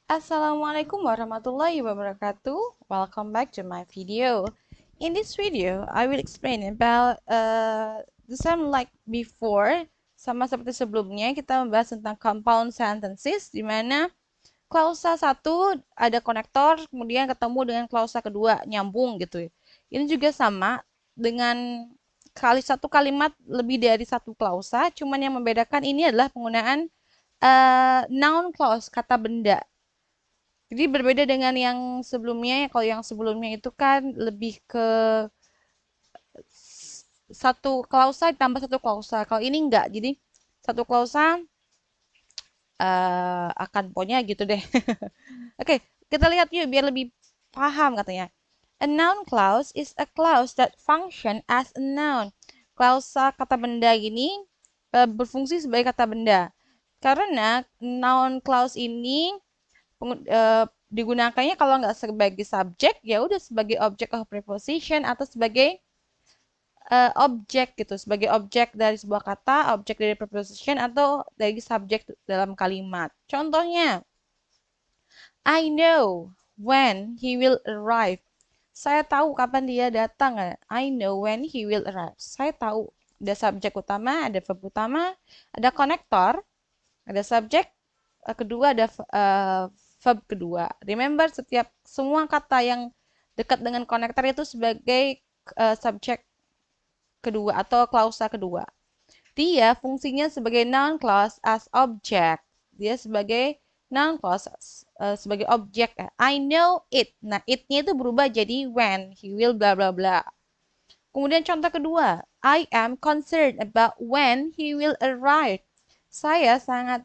Assalamualaikum warahmatullahi wabarakatuh. Welcome back to my video. In this video, I will explain about the same like before. Sama seperti sebelumnya, kita membahas tentang compound sentences, di mana klausa satu ada konektor, kemudian ketemu dengan klausa kedua, nyambung gitu ya. Ini juga sama dengan satu kalimat lebih dari satu klausa, cuman yang membedakan ini adalah penggunaan noun clause, kata benda. Jadi berbeda dengan yang sebelumnya. Kalau yang sebelumnya itu kan lebih ke satu klausa ditambah satu klausa. Kalau ini enggak. Jadi satu klausa akan pokoknya gitu deh. Oke, kita lihat yuk biar lebih paham katanya. A noun clause is a clause that function as a noun. Klausa kata benda ini berfungsi sebagai kata benda. Karena noun clause ini digunakannya kalau nggak sebagai subjek, ya udah sebagai object of preposition atau sebagai objek gitu, sebagai objek dari sebuah kata, objek dari preposition atau dari subjek dalam kalimat. Contohnya, I know when he will arrive. Saya tahu kapan dia datang. I know when he will arrive. Saya tahu. Ada subjek utama, ada verb utama, ada konektor, ada subjek kedua, ada verb kedua. Remember, semua kata yang dekat dengan konektor itu sebagai subjek kedua atau klausa kedua. Dia fungsinya sebagai noun clause as object. Dia sebagai noun clause sebagai objek. I know it. Nah, it-nya itu berubah jadi when, he will, bla bla bla. Kemudian contoh kedua, I am concerned about when he will arrive. Saya sangat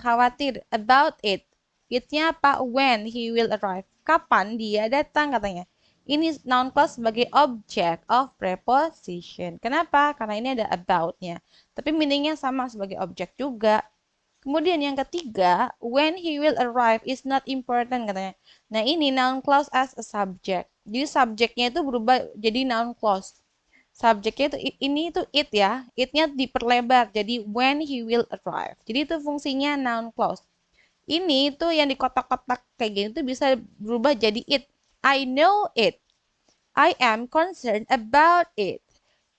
khawatir about it. It-nya apa? When he will arrive. Kapan dia datang katanya. Ini noun clause sebagai object of preposition. Kenapa? Karena ini ada about-nya. Tapi meaningnya sama sebagai objek juga. Kemudian yang ketiga, when he will arrive is not important katanya. Nah ini noun clause as a subject. Jadi subjeknya itu berubah jadi noun clause. Subjeknya itu ini itu it ya. It-nya diperlebar jadi when he will arrive. Jadi itu fungsinya noun clause. Ini tuh yang di kotak-kotak kayak gini tuh bisa berubah jadi it. I know it. I am concerned about it.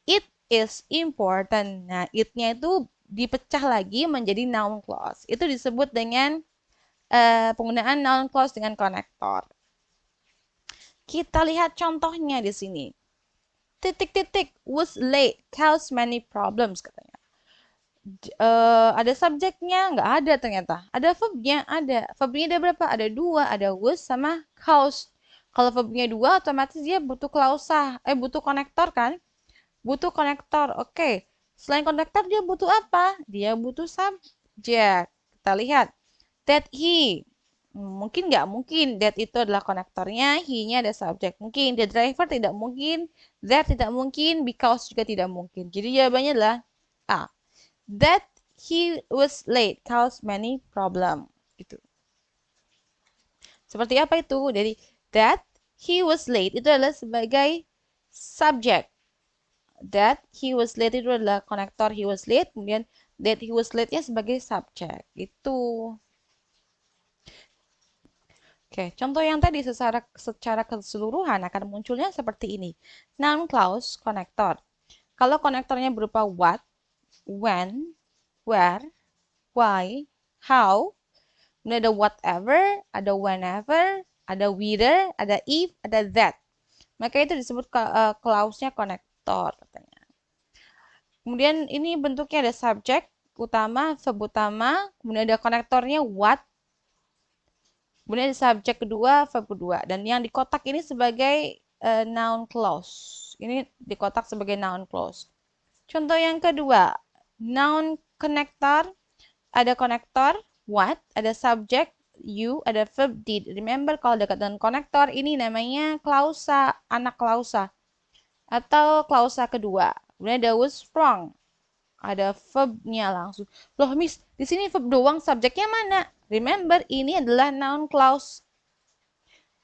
It is important. Nah, it-nya itu dipecah lagi menjadi noun clause. Itu disebut dengan penggunaan noun clause dengan konektor. Kita lihat contohnya di sini. Titik-titik was late cause many problems katanya. Ada subjeknya nggak ada ternyata. Ada verbnya ada. Verbnya ada berapa? Ada dua. Ada was sama cause. Kalau verbnya dua, otomatis dia butuh klausa. Butuh konektor kan? Butuh konektor. Oke. Selain konektor dia butuh apa? Dia butuh subjek. Kita lihat. That he. Mungkin nggak mungkin that itu adalah konektornya, he-nya ada subjek. Mungkin the driver tidak mungkin, that tidak mungkin, because juga tidak mungkin. Jadi jawabannya adalah A. That he was late cause many problem. Gitu. Seperti apa itu? Jadi that he was late itu adalah sebagai subjek. That he was late itu adalah konektor he was late, kemudian that he was late-nya sebagai subjek. Itu. Oke, contoh yang tadi secara keseluruhan akan munculnya seperti ini. Noun clause konektor. Kalau konektornya berupa what, when, where, why, how, kemudian ada whatever, ada whenever, ada whether, ada if, ada that. Maka itu disebut clause-nya konektor katanya. Kemudian ini bentuknya ada subjek utama, verb utama, kemudian ada konektornya what, kemudian subjek kedua, verb kedua. Dan yang di kotak ini sebagai noun clause. Ini di kotak sebagai noun clause. Contoh yang kedua, noun connector. Ada konektor, what, ada subjek, you, ada verb, did. Remember, kalau dekat dengan konektor, ini namanya klausa, anak klausa. Atau klausa kedua. Kemudian ada was wrong. Ada verbnya langsung. Loh, Miss, di sini verb doang, subjeknya mana? Remember, ini adalah noun clause.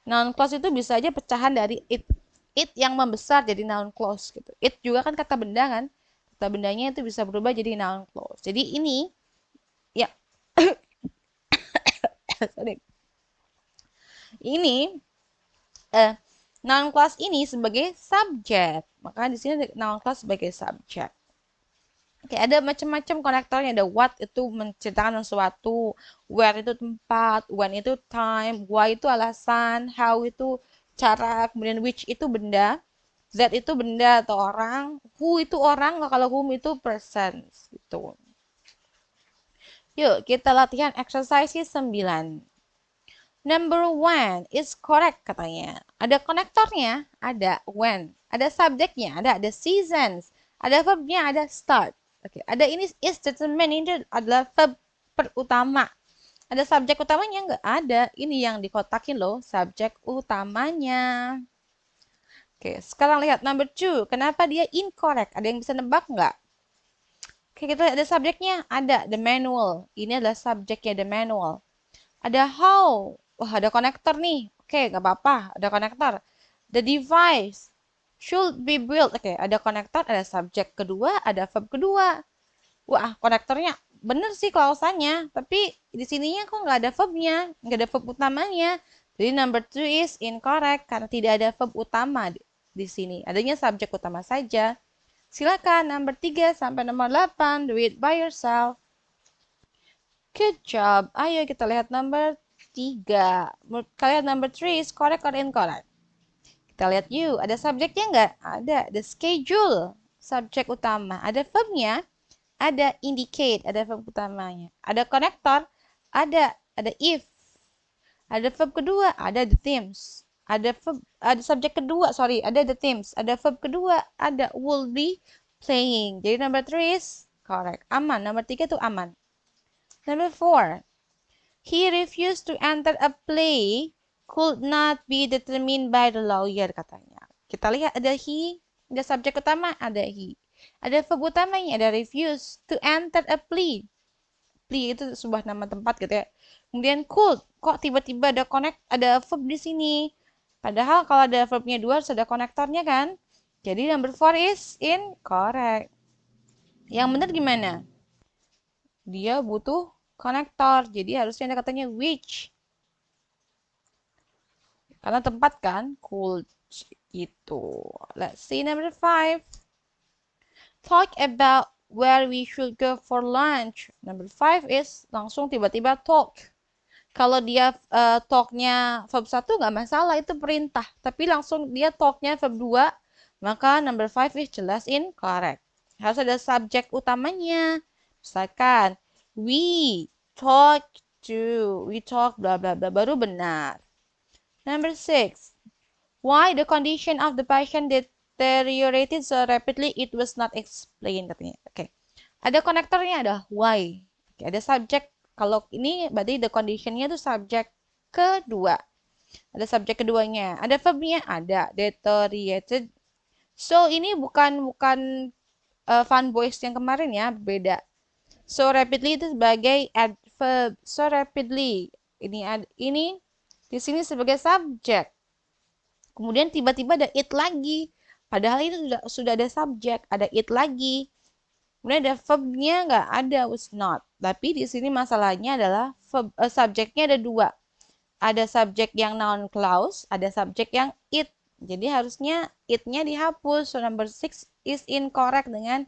Noun clause itu bisa aja pecahan dari it. It yang membesar jadi noun clause gitu. It juga kan kata benda kan. kata bendanya itu bisa berubah jadi noun clause. Jadi ini ya sorry. Ini noun clause ini sebagai subjek. Maka di sini noun clause sebagai subjek. Oke, ada macam-macam konektornya. Ada what itu menceritakan sesuatu, where itu tempat, when itu time, why itu alasan, how itu cara, kemudian which itu benda, that itu benda atau orang, who itu orang, kalau whom itu person gitu. Yuk, kita latihan exercise 9. Number 1 is correct katanya. Ada konektornya, ada when. Ada subjeknya, ada seasons. Ada verbnya, ada start. Oke, ada ini is determined, ini adalah verb perutama. Ada subjek utamanya nggak? Ada. Ini yang dikotakin loh, subjek utamanya. Oke, sekarang lihat number 2. Kenapa dia incorrect? Ada yang bisa nebak nggak? Oke, kita lihat ada subjeknya. Ada, the manual. Ini adalah subjeknya, the manual. Ada how. Wah, ada konektor nih. Oke, nggak apa-apa. Ada konektor. The device should be built. Oke, ada konektor, ada subjek kedua, ada verb kedua. Wah, konektornya bener sih klausannya. Tapi di sininya kok nggak ada verbnya. Nggak ada verb utamanya. Jadi number 2 is incorrect. Karena tidak ada verb utama di sini. Adanya subjek utama saja. Silakan number 3 sampai nomor 8. Do it by yourself. Good job. Ayo kita lihat number 3. Menurut kalian number 3 is correct or incorrect? Kita lihat yuk. Ada subjeknya nggak? Ada. The schedule. Subjek utama. Ada verbnya? Ada indicate. Ada verb utamanya. Ada konektor? Ada. Ada if. Ada verb kedua? Ada the themes. Ada subjek kedua. Sorry. Ada the themes. Ada verb kedua? Ada will be playing. Jadi number 3 is correct. Aman. Nomor 3 itu aman. Number 4. He refused to enter a play could not be determined by the lawyer katanya. Kita lihat ada he, ada subjek utama, ada he. Ada verb utamanya, ada refuse to enter a play. Play itu sebuah nama tempat gitu ya. Kemudian could, kok tiba-tiba ada verb di sini. Padahal kalau ada verbnya 2 harus ada konektornya kan. Jadi number 4 is incorrect. Yang benar gimana? Dia butuh konektor. Jadi harusnya ada katanya which. Karena tempat kan, could gitu. Let's see number 5. Talk about where we should go for lunch. Number 5 is langsung tiba-tiba talk. Kalau dia talknya verb 1 nggak masalah, itu perintah. Tapi langsung dia talknya verb 2, maka number 5 is jelas incorrect. Harus ada subjek utamanya. Misalkan, we talk bla bla bla, baru benar. Number 6. Why the condition of the patient deteriorated so rapidly, it was not explained katanya. Oke. Ada konektornya, ada why. Oke, ada subjek. Kalau ini berarti the condition-nya itu subjek kedua. Ada subjek keduanya. Ada verbnya, ada deteriorated. So ini bukan fun boys yang kemarin ya, beda. So rapidly itu sebagai adverb. So rapidly. Ini di sini sebagai subjek. Kemudian tiba-tiba ada it lagi. Padahal itu sudah ada subjek, ada it lagi. Kemudian ada verbnya nggak ada, was not. Tapi di sini masalahnya adalah subjeknya ada 2. Ada subjek yang noun clause, ada subjek yang it. Jadi harusnya it-nya dihapus. So number 6 is incorrect dengan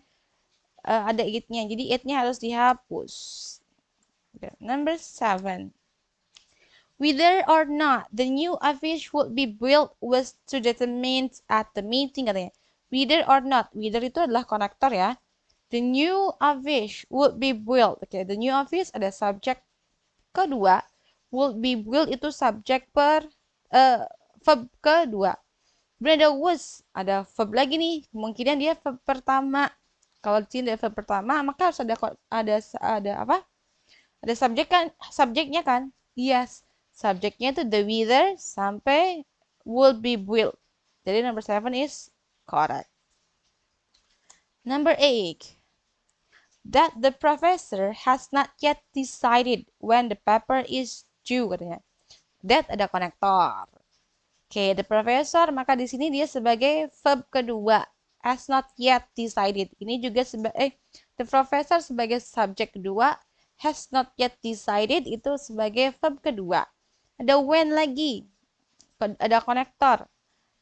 ada it-nya. Jadi it-nya harus dihapus. Number 7. Whether or not the new office would be built was to determine at the meeting katanya. Whether or not, whether itu adalah konektor ya. The new office would be built. Oke, the new office ada subjek kedua. Would be built itu subjek verb kedua. Kemudian ada was, ada verb lagi nih. Kemungkinan dia verb pertama. Kalau di sini ada verb pertama, maka harus ada apa? Ada subjeknya kan? Yes. Subjeknya itu the whether sampai will be built. Jadi number 7 is correct. Number 8. That the professor has not yet decided when the paper is due katanya. That ada konektor. Oke, the professor maka di sini dia sebagai verb kedua. has not yet decided. Ini juga the professor sebagai subjek kedua, has not yet decided itu sebagai verb kedua. Ada when lagi, ada konektor.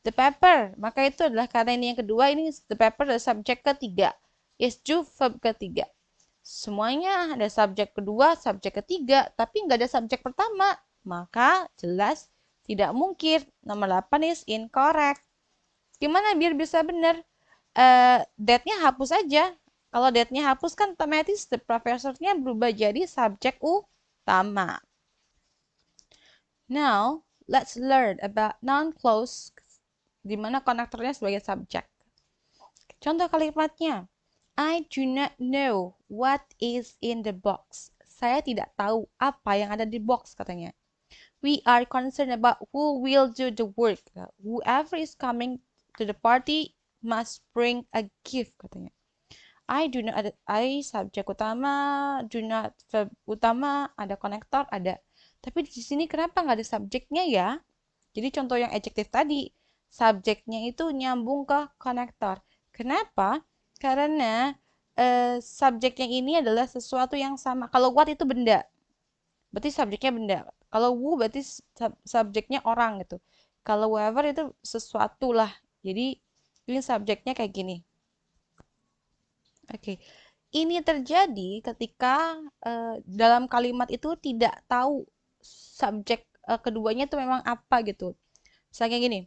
The paper, maka itu adalah karena ini yang kedua, ini the paper adalah subjek ketiga. Is due verb ketiga. Semuanya ada subjek kedua, subjek ketiga, tapi nggak ada subjek pertama. Maka jelas tidak mungkin. Nomor 8 is incorrect. Gimana biar bisa benar? That-nya hapus aja. Kalau that-nya hapus kan otomatis the professor-nya berubah jadi subjek utama. Now, let's learn about noun clause di mana konektornya sebagai subjek. Contoh kalimatnya. I do not know what is in the box. Saya tidak tahu apa yang ada di box, katanya. We are concerned about who will do the work. Whoever is coming to the party must bring a gift, katanya. I do not, I subjek utama, do not verb utama, ada konektor, ada. Tapi di sini kenapa nggak ada subjeknya ya? Jadi contoh yang adjektif tadi, subjeknya itu nyambung ke konektor. Kenapa? Karena subjek yang ini adalah sesuatu yang sama. Kalau what itu benda, berarti subjeknya benda. Kalau who berarti subjeknya orang gitu. Kalau whoever itu sesuatu lah. Jadi ini subjeknya kayak gini. Oke. Ini terjadi ketika dalam kalimat itu tidak tahu subjek keduanya itu memang apa gitu. Misalnya gini,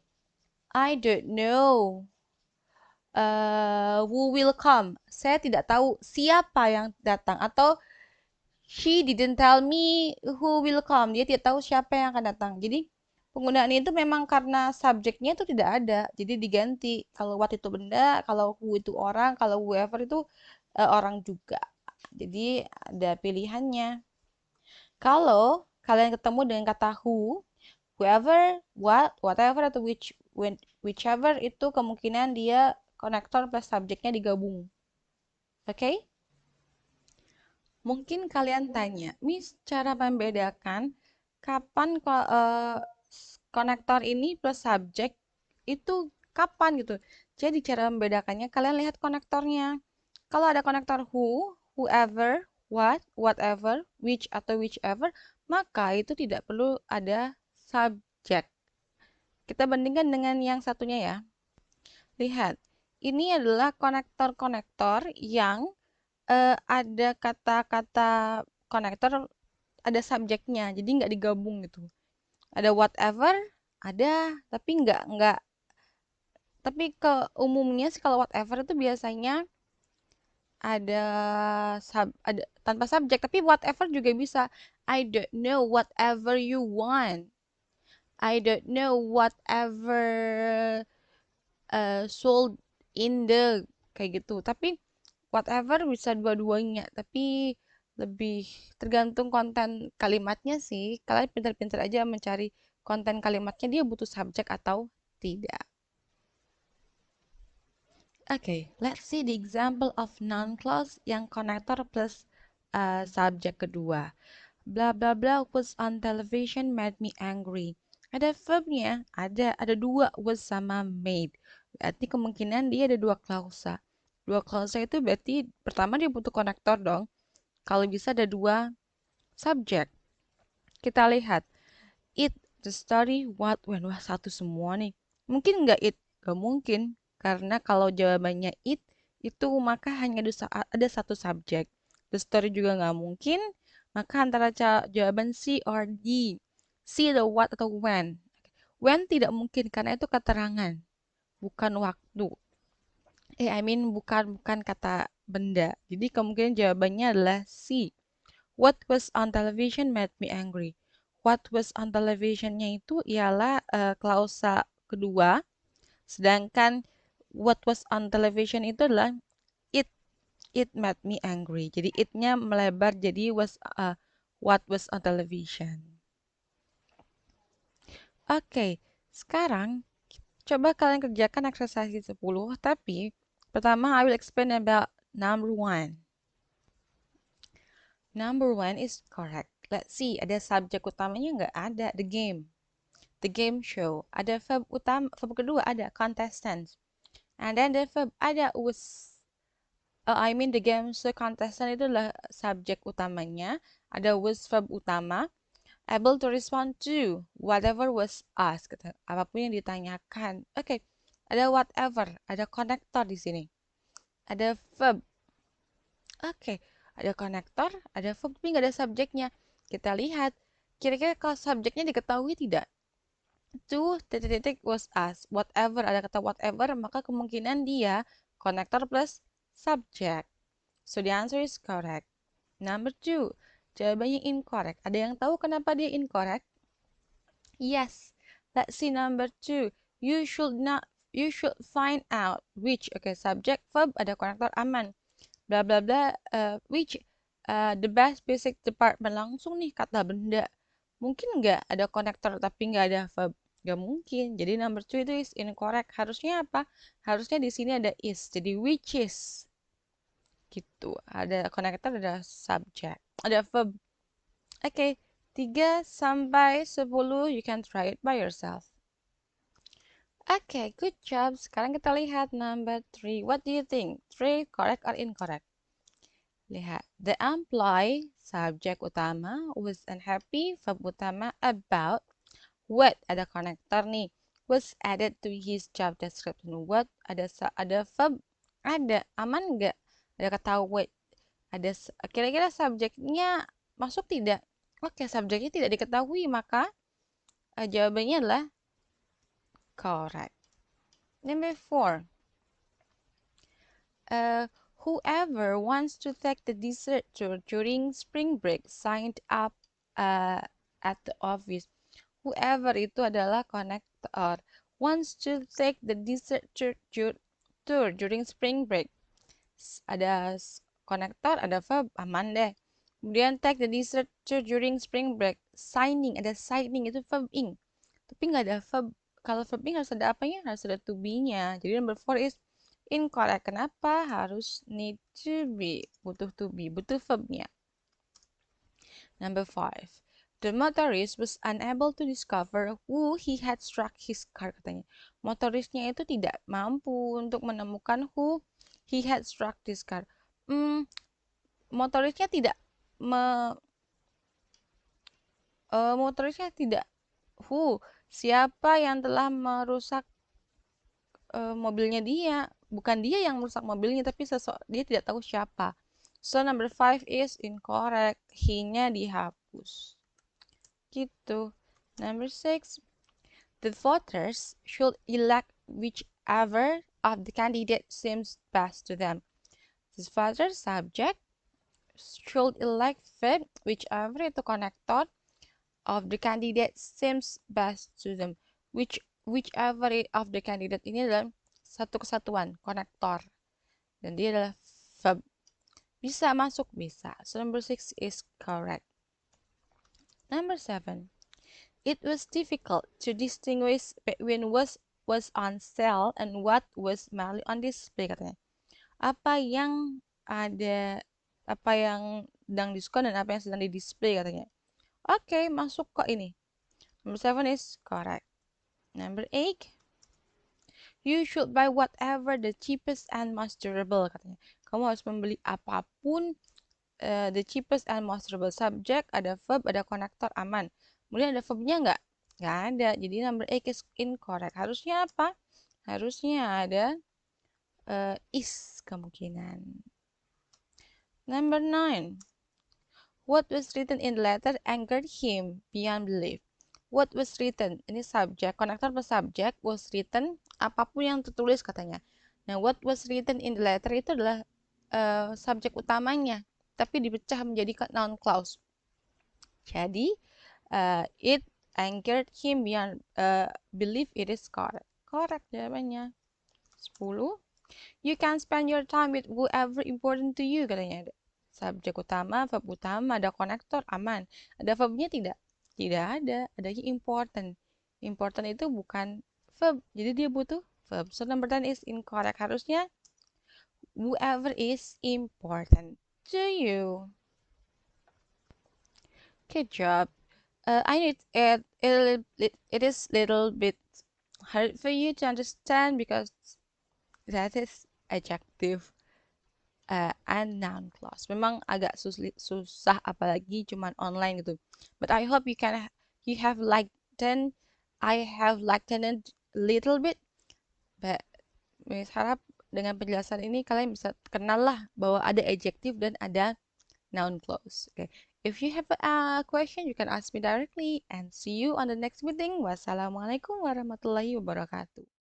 I don't know who will come. Saya tidak tahu siapa yang datang. Atau she didn't tell me who will come. Dia tidak tahu siapa yang akan datang. Jadi penggunaan itu memang karena subjeknya itu tidak ada. Jadi diganti. Kalau what itu benda, kalau who itu orang, kalau whoever itu orang juga. Jadi ada pilihannya. Kalau kalian ketemu dengan kata who, whoever, what, whatever, atau whichever itu kemungkinan dia konektor plus subjeknya digabung. Oke? Mungkin kalian tanya, Miss, cara membedakan kapan konektor ini plus subjek itu kapan gitu. Jadi cara membedakannya kalian lihat konektornya. Kalau ada konektor who, whoever, what, whatever, which atau whichever, maka itu tidak perlu ada subjek. Kita bandingkan dengan yang satunya ya. Lihat, ini adalah konektor-konektor yang ada kata-kata konektor, ada subjeknya, jadi nggak digabung gitu. Ada whatever, ada, tapi ke umumnya sih kalau whatever itu biasanya ada tanpa subjek, tapi whatever juga bisa. I don't know whatever you want. I don't know whatever sold in the kayak gitu. Tapi whatever bisa dua-duanya, tapi lebih tergantung konten kalimatnya sih. Kalian pintar-pintar aja mencari konten kalimatnya, dia butuh subjek atau tidak. Okay, let's see the example of noun clause yang konektor plus subjek kedua. Blah blah blah was on television made me angry. Ada verbnya, ada dua, was sama made. Berarti kemungkinan dia ada dua klausa. Dua klausa itu berarti pertama dia butuh konektor dong. Kalau bisa ada dua subjek. Kita lihat. It, the story, what, when. Wah, satu semua nih. Mungkin nggak it? Nggak mungkin. Karena kalau jawabannya it, itu maka hanya ada satu subjek. The story juga nggak mungkin. Maka antara jawaban C or D. C the what atau when. When tidak mungkin karena itu keterangan. Bukan waktu. Bukan kata benda. Jadi kemungkinan jawabannya adalah C. What was on television made me angry. What was on televisionnya itu ialah klausa kedua. Sedangkan what was on television itu adalah it. It made me angry. Jadi it-nya melebar jadi what was on television. Oke, sekarang coba kalian kerjakan exercise 10, tapi pertama I will explain about number 1. Number 1 is correct. Let's see, ada subjek utamanya nggak? Ada, the game. The game show. Ada verb utama, verb kedua ada, contestants. And then the verb ada was. I mean the game so contestant itu adalah subjek utamanya. Ada was verb utama. Able to respond to whatever was asked. Apapun yang ditanyakan. Oke. Ada whatever. Ada konektor di sini. Ada verb. Oke. Ada konektor. Ada verb tapi nggak ada subjeknya. Kita lihat. Kira-kira kalau subjeknya diketahui tidak? To titik-titik was asked. Whatever. Ada kata whatever. Maka kemungkinan dia konektor plus subject. So the answer is correct. Number 2. Jawabannya incorrect. Ada yang tahu kenapa dia incorrect? Yes. Let's see number 2. You should find out which. Okay, subject verb ada konektor aman. Bla bla bla which the best basic department, langsung nih kata benda. Mungkin nggak ada konektor tapi nggak ada verb? Nggak mungkin. Jadi number 2 itu is incorrect. Harusnya apa? Harusnya di sini ada is. Jadi which is. Gitu. Ada konektor, ada subject, ada verb. Oke, 3 sampai 10 you can try it by yourself. Oke, good job. Sekarang kita lihat number 3. What do you think? 3 correct or incorrect? Lihat. The employee, subjek utama, was unhappy, verb utama, about what, ada konektor nih, was added to his job description. What, ada verb, ada, aman nggak? Ada kata what. Ada kira-kira subjeknya masuk tidak? Oke, subjeknya tidak diketahui, maka jawabannya adalah correct. Number 4. Whoever wants to take the dessert tour during spring break signed up at the office. Whoever itu adalah konektor. Wants to take the dessert tour during spring break. Ada konektor, ada verb, aman deh. Kemudian take the dessert tour during spring break. Signing, ada signing itu verb ing. Tapi nggak ada verb. Kalau verb ing harus ada apanya? Harus ada to be-nya. Jadi number 4 is incorrect. Kenapa? Harus need to be. Butuh to be. Butuh verbnya. Number 5. The motorist was unable to discover who he had struck his car, katanya. Motorisnya itu tidak mampu untuk menemukan who he had struck his car. Motorisnya tidak who, siapa yang telah merusak mobilnya dia. Bukan dia yang merusak mobilnya, tapi dia tidak tahu siapa. So number 5 is incorrect. He-nya dihapus. Gitu. Number 6. The voters should elect whichever of the candidate seems best to them. The voters subject, should elect verb, whichever itu konektor, of the candidate seems best to them. Whichever of the candidate ini adalah satu kesatuan, konektor. Dan dia adalah verb. Bisa masuk? Bisa. So number 6 is correct. Number 7. It was difficult to distinguish between what was on sale and what was merely on display, katanya. Apa yang sedang diskon dan apa yang sedang di display, katanya. Oke, masuk ke ini. Number 7 is correct. Number 8. You should buy whatever the cheapest and most durable, katanya. Kamu harus membeli apapun the cheapest and most durable. Subject, ada verb, ada konektor, aman. Kemudian ada verbnya nggak? Nggak ada. Jadi number 8 is incorrect. Harusnya apa? Harusnya ada is kemungkinan. Number 9. What was written in the letter angered him beyond belief. What was written? Ini subjek, konektor plus subjek, was written, apapun yang tertulis, katanya. Nah, what was written in the letter itu adalah subjek utamanya, tapi dipecah menjadi noun clause. Jadi, it angered him beyond belief, it is correct. Correct jawabannya. 10. You can spend your time with whoever important to you, katanya. Subjek utama, verb utama, ada konektor, aman. Ada verbnya tidak? Tidak ada. Adanya important. Important itu bukan verb, jadi dia butuh verb. So number 10 is incorrect. Harusnya whoever is important to you. Good job. I know it is little bit hard for you to understand because That is adjective and noun clause. Memang agak susah apalagi cuman online gitu. But I hope you have lightened I have lightened a little bit. But Miss harap dengan penjelasan ini kalian bisa kenal lah bahwa ada adjective dan ada noun clause. Okay. If you have a question, you can ask me directly and see you on the next meeting. Wassalamualaikum warahmatullahi wabarakatuh.